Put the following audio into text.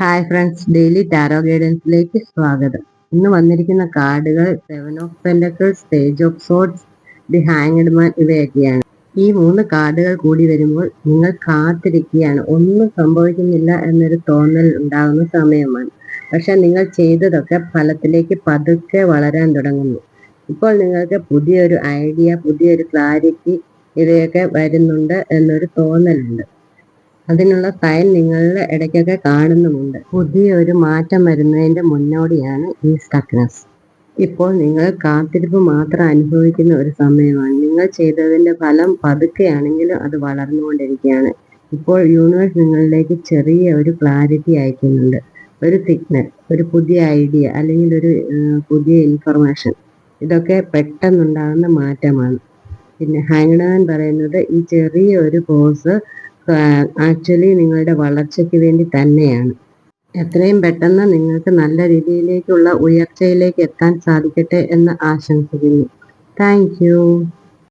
Hi friends, daily tarot ഗൈഡൻസിലേക്ക് സ്വാഗതം. ഇന്ന് വന്നിരിക്കുന്ന കാർഡുകൾ 7 of pentacles, page of swords, the hanged man ഇവയൊക്കെയാണ്. ഈ 3 കാർഡുകൾ കൂടി വരുമ്പോൾ നിങ്ങൾ കാത്തിരിക്കുകയാണ്. ഒന്നും സംഭവിക്കുന്നില്ല എന്നൊരു തോന്നൽ ഉണ്ടാകുന്ന സമയമാണ്. പക്ഷെ നിങ്ങൾ ചെയ്തതൊക്കെ ഫലത്തിലേക്ക് പതുക്കെ വളരാൻ തുടങ്ങുന്നു. ഇപ്പോൾ നിങ്ങൾക്ക് പുതിയൊരു ഐഡിയ, പുതിയൊരു ക്ലാരിറ്റി ഇവയൊക്കെ വരുന്നുണ്ട് എന്നൊരു തോന്നലുണ്ട്. അതിനുള്ള സൈൻ നിങ്ങളുടെ ഇടയ്ക്കൊക്കെ കാണുന്നുമുണ്ട്. പുതിയൊരു മാറ്റം വരുന്നതിന്റെ മുന്നോടിയാണ് ഈ സ്റ്റക്നെസ്. ഇപ്പോൾ നിങ്ങൾ കാത്തിരിപ്പ് മാത്രം അനുഭവിക്കുന്ന ഒരു സമയമാണ്. നിങ്ങൾ ചെയ്തതിന്റെ ഫലം പതുക്കെയാണെങ്കിലും അത് വളർന്നുകൊണ്ടിരിക്കുകയാണ്. ഇപ്പോൾ യൂണിവേഴ്സ് നിങ്ങളിലേക്ക് ചെറിയ ഒരു ക്ലാരിറ്റി അയക്കുന്നുണ്ട്. ഒരു സിഗ്നൽ, ഒരു പുതിയ ഐഡിയ അല്ലെങ്കിൽ ഒരു പുതിയ ഇൻഫർമേഷൻ. ഇതൊക്കെ പെട്ടെന്നുണ്ടാകുന്ന മാറ്റമാണ്. പിന്നെ ഹാങ്ഡ് മാൻ പറയുന്നത് ഈ ചെറിയ ഒരു പോസ് ആക്ച്വലി നിങ്ങളുടെ വളർച്ചയ്ക്ക് വേണ്ടി തന്നെയാണ്. എത്രയും പെട്ടെന്ന് നിങ്ങൾക്ക് നല്ല രീതിയിലേക്കുള്ള ഉയർച്ചയിലേക്ക് എത്താൻ സാധിക്കട്ടെ എന്ന് ആശംസിക്കുന്നു. Thank you.